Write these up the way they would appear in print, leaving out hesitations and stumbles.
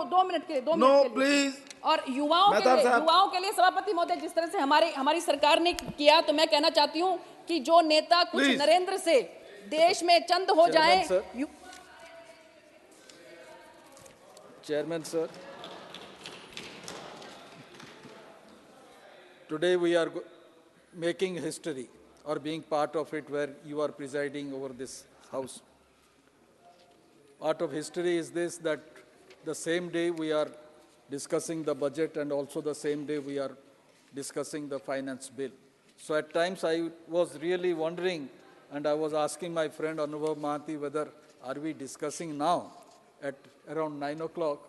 दो मिनट के लिए, 2 मिनट No, के लिए। please. और युवाओं मेहताब साहब। के लिए सभापति महोदय, जिस तरह से हमारी सरकार ने किया, तो मैं कहना चाहती हूं कि जो नेता कुछ Please. नरेंद्र से देश में चंद हो जाएं। Chairman sir, today we are making history or being part of it where you are presiding over this house. Part of history is this, that the same day we are discussing the budget and also the same day we are discussing the finance bill. So at times I was really wondering, and I was asking my friend Anubhav Mahanti whether are we discussing now at around 9 o'clock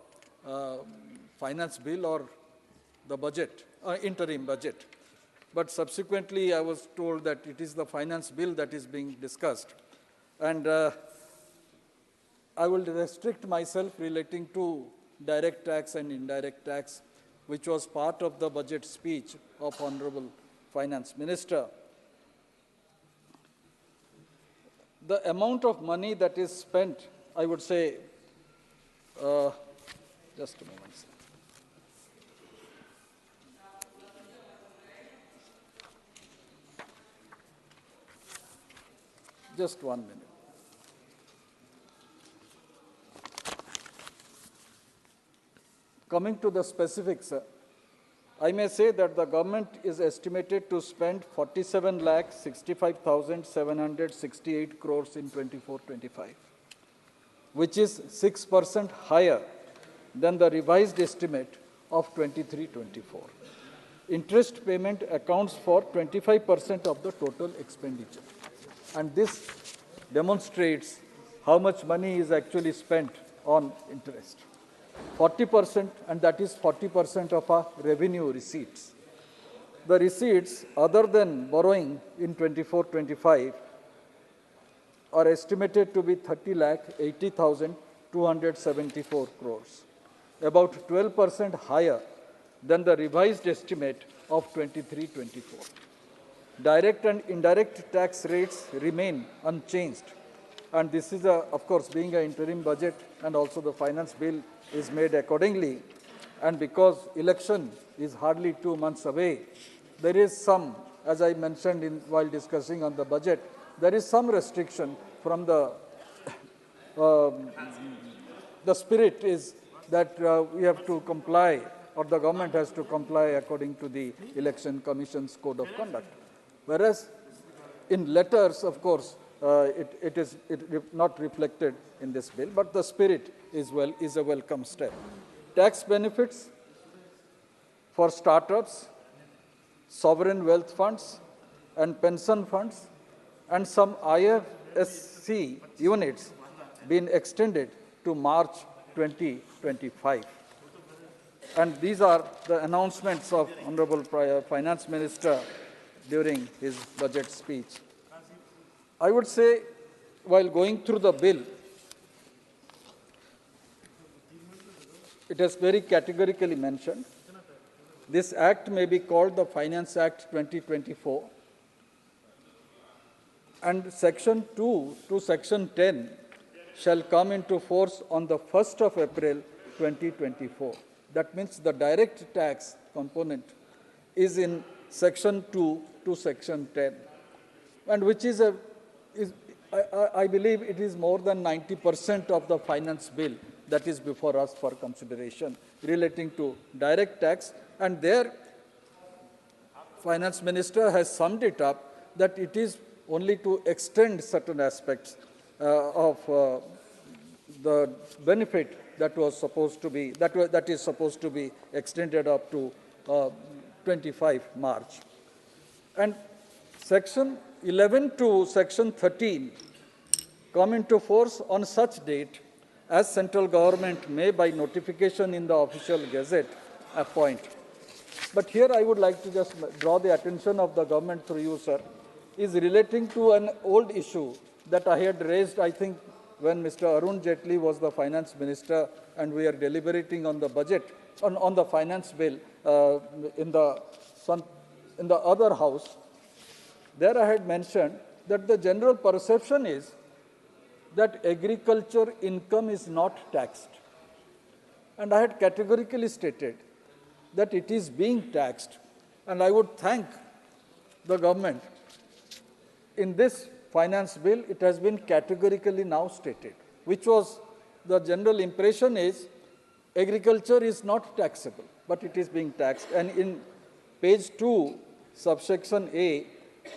finance bill or the budget, interim budget. But subsequently I was told that it is the finance bill that is being discussed. And I will restrict myself relating to direct tax and indirect tax, which was part of the budget speech of Honorable Finance Minister. The amount of money that is spent, I would say, just a moment, sir. Just 1 minute. Coming to the specifics, I may say that the government is estimated to spend 47,65,768 crores in 24-25, which is 6% higher than the revised estimate of 23-24. Interest payment accounts for 25% of the total expenditure. And this demonstrates how much money is actually spent on interest. 40%, and that is 40% of our revenue receipts. The receipts, other than borrowing in 24-25, are estimated to be 30,80,274 crores, about 12% higher than the revised estimate of 23-24. Direct and indirect tax rates remain unchanged. And this is, of course, being an interim budget, and also the finance bill is made accordingly. And because election is hardly 2 months away, there is some, as I mentioned while discussing on the budget, there is some restriction from the spirit is that we have to comply, or the government has to comply according to the Election Commission's Code of Conduct. Whereas in letters, of course, it is not reflected in this bill, but the spirit is a welcome step. Tax benefits for startups, sovereign wealth funds, and pension funds, and some IFSC units been extended to March 2025. And these are the announcements of Honorable Finance Minister during his budget speech. I would say, while going through the bill, it has very categorically mentioned, this act may be called the Finance Act 2024, and Section 2 to Section 10 shall come into force on the 1st of April 2024. That means the direct tax component is in Section 2 to Section 10, and which is I believe it is more than 90% of the finance bill that is before us for consideration relating to direct tax. And there, Finance Minister has summed it up that it is only to extend certain aspects of the benefit that was supposed to be, that is supposed to be extended up to 25 March. And Section 11 to Section 13 come into force on such date as central government may by notification in the official gazette appoint. But here I would like to just draw the attention of the government through you, sir, is relating to an old issue that I had raised, I think, when Mr. Arun Jaitley was the finance minister and we are deliberating on the budget, on the finance bill in the other house. There I had mentioned that the general perception is that agriculture income is not taxed. And I had categorically stated that it is being taxed. And I would thank the government. In this finance bill, it has been categorically now stated, which was the general impression is agriculture is not taxable, but it is being taxed. And in page 2, subsection A,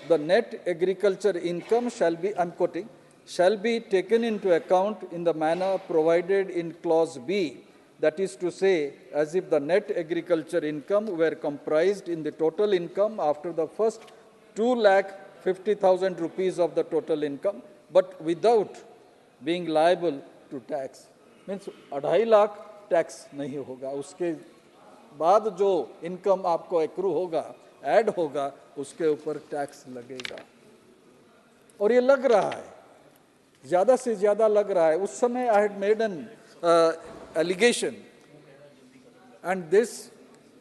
the net agriculture income shall be, I'm quoting, shall be taken into account in the manner provided in clause B. That is to say, as if the net agriculture income were comprised in the total income after the first 2,50,000 rupees of the total income, but without being liable to tax. Means 2.5 lakh tax नहीं होगा, उसके बाद जो income आपको accrue होगा, add होगा, उसके ऊपर tax लगेगा. और ये लग रहा है, ज़्यादा से ज़्यादा लग रहा है. उस समय I had made an allegation, and this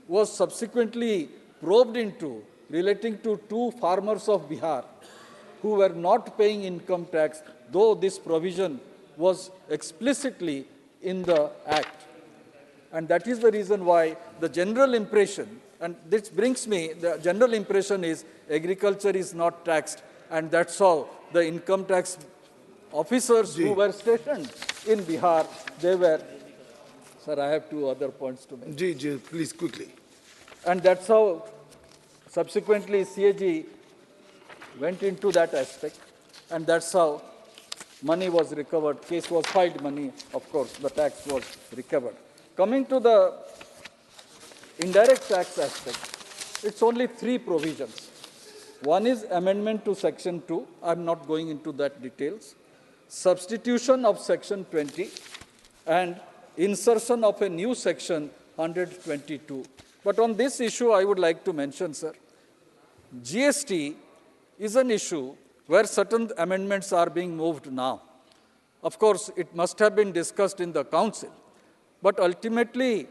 was subsequently probed into, relating to 2 farmers of Bihar who were not paying income tax, though this provision was explicitly in the act. And that is the reason why the general impression, and this brings me, the general impression is agriculture is not taxed, and that's how the income tax officers who were stationed in Bihar, they were. Sir, I have 2 other points to make. Please, quickly. And that's how subsequently CAG went into that aspect, and that's how money was recovered, case was filed, money, of course, the tax was recovered. Coming to the indirect tax aspect, it's only 3 provisions. One is amendment to section 2, I'm not going into that details, substitution of section 20, and insertion of a new section 122. But on this issue, I would like to mention, sir, GST is an issue where certain amendments are being moved now. Of course, it must have been discussed in the council, but ultimately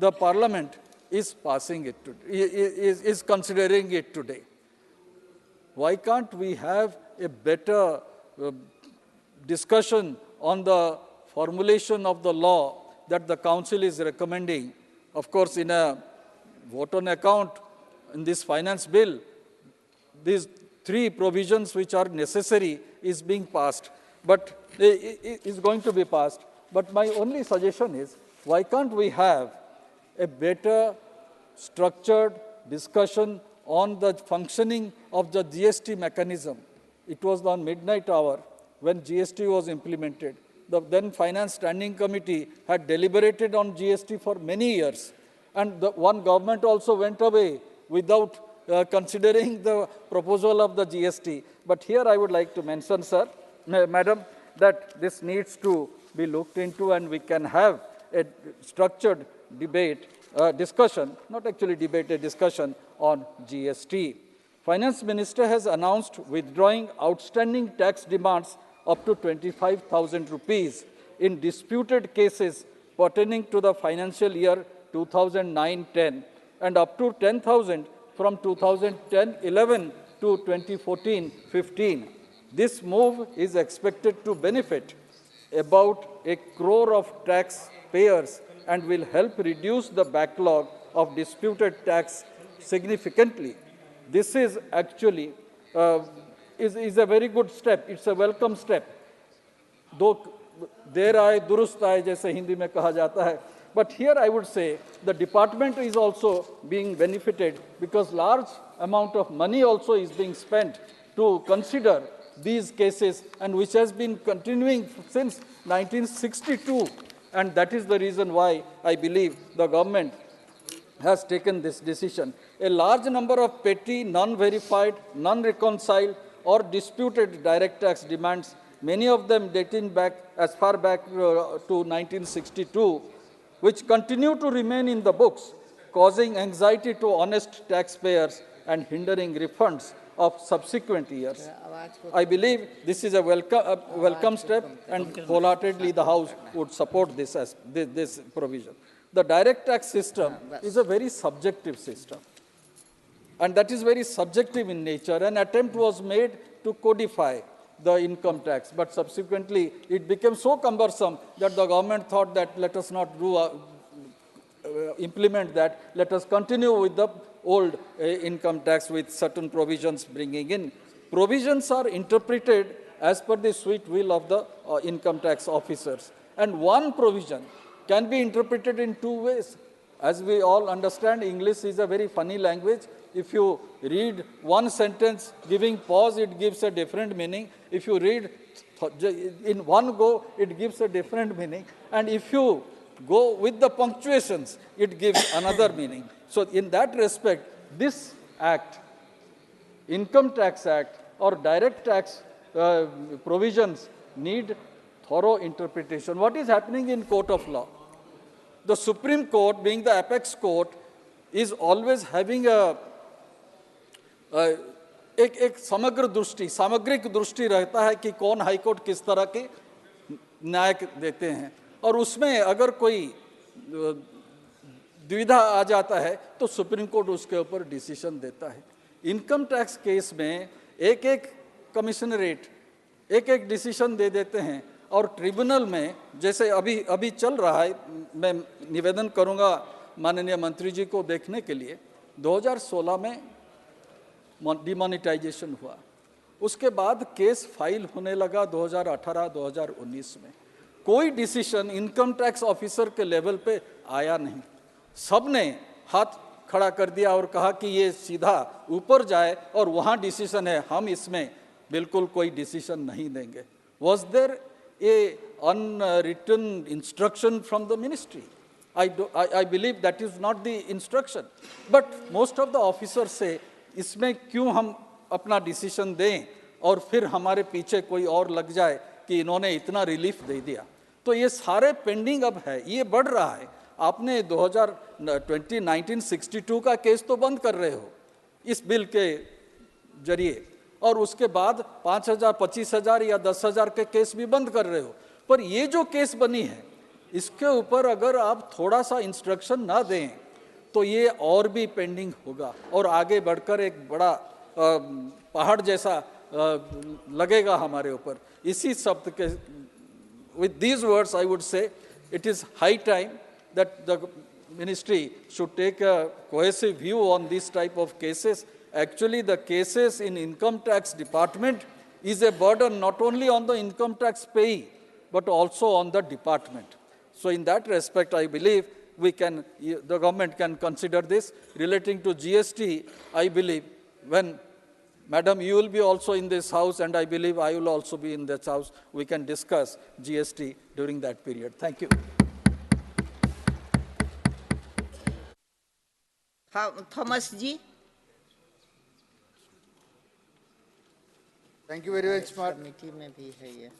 the Parliament is passing it, is considering it today. Why can't we have a better discussion on the formulation of the law that the council is recommending? Of course, in a vote on account in this finance bill, these 3 provisions which are necessary is being passed, but is going to be passed. But my only suggestion is, why can't we have a better structured discussion on the functioning of the GST mechanism? It was on midnight hour when GST was implemented. The then Finance Standing Committee had deliberated on GST for many years, and the one government also went away without considering the proposal of the GST. But here I would like to mention, sir, madam, that this needs to be looked into, and we can have a structured debate, discussion, not actually debate, a discussion on GST. Finance Minister has announced withdrawing outstanding tax demands up to 25,000 rupees in disputed cases pertaining to the financial year 2009-10 and up to 10,000 from 2010-11 to 2014-15. This move is expected to benefit about 1 crore of taxpayers and will help reduce the backlog of disputed tax significantly. This is actually is a very good step. It's a welcome step. Though देर आए दुरुस्त आए जैसे हिंदी में कहा जाता है. But here I would say the department is also being benefited because large amount of money also is being spent to consider these cases, and which has been continuing since 1962. And that is the reason why I believe the government has taken this decision. A large number of petty, non-verified, non-reconciled or disputed direct tax demands, many of them dating back as far back to 1962, which continue to remain in the books, causing anxiety to honest taxpayers and hindering refunds of subsequent years. I believe this is a welcome step, and wholeheartedly the House would support this provision. The direct tax system is a very subjective system, and that is very subjective in nature. An attempt was made to codify the income tax, but subsequently it became so cumbersome that the government thought that let us not implement that. Let us continue with the old income tax with certain provisions bringing in. Provisions are interpreted as per the sweet will of the income tax officers. And one provision can be interpreted in two ways. As we all understand, English is a very funny language. If you read one sentence giving pause, it gives a different meaning. If you read in one go, it gives a different meaning. And if you go with the punctuations, it gives another meaning. So in that respect, this act, Income Tax Act or direct tax provisions need thorough interpretation. What is happening in court of law? The Supreme Court, being the apex court, is always having एक समग्र दृष्टि, सामग्रिक दृष्टि रहता है कि कौन high court किस तरह के न्याय देते हैं, और उसमें अगर कोई दुविधा आ जाता है तो सुप्रीम कोर्ट उसके ऊपर डिसीजन देता है. इनकम टैक्स केस में एक एक कमिश्नरेट एक एक डिसीजन दे देते हैं, और ट्रिब्यूनल में जैसे अभी चल रहा है, मैं निवेदन करूंगा माननीय मंत्री जी को देखने के लिए. 2016 में डिमोनेटाइजेशन हुआ, उसके बाद केस फाइल होने लगा 2018-2019 में. कोई डिसीजन इनकम टैक्स ऑफिसर के लेवल पे आया नहीं. सब ने हाथ खड़ा कर दिया और कहा कि ये सीधा ऊपर जाए और वहाँ डिसीजन है, हम इसमें बिल्कुल कोई डिसीजन नहीं देंगे. Was there a unwritten instruction from the ministry? I believe that is not the instruction. But most of the officers say, इसमें क्यों हम अपना डिसीजन दें और फिर हमारे पीछे कोई और लग जाए कि इन्होंने इतना रिलीफ दे दिया. तो ये सारे पेंडिंग अब है, ये बढ़ रहा है. आपने 1962 का केस तो बंद कर रहे हो इस बिल के जरिए, और उसके बाद 5,000, 25,000 या 10,000 के केस भी बंद कर रहे हो. पर ये जो केस बनी है, इसके ऊपर अगर आप थोड़ा सा इंस्ट्रक्शन ना दें तो ये और भी पेंडिंग होगा और आगे बढ़कर एक बड़ा पहाड़ जैसा लगेगा हमारे ऊपर. इसी शब्द के with these words I would say it is high time that the ministry should take a cohesive view on this type of cases. Actually, the cases in income tax department is a burden not only on the income tax payee but also on the department. So in that respect, I believe the government can consider this. Relating to GST, I believe when, Madam, you will be also in this house and I believe I will also be in this house, we can discuss GST during that period. Thank you. Thomas ji. Thank you very much, Committee में भी है ये.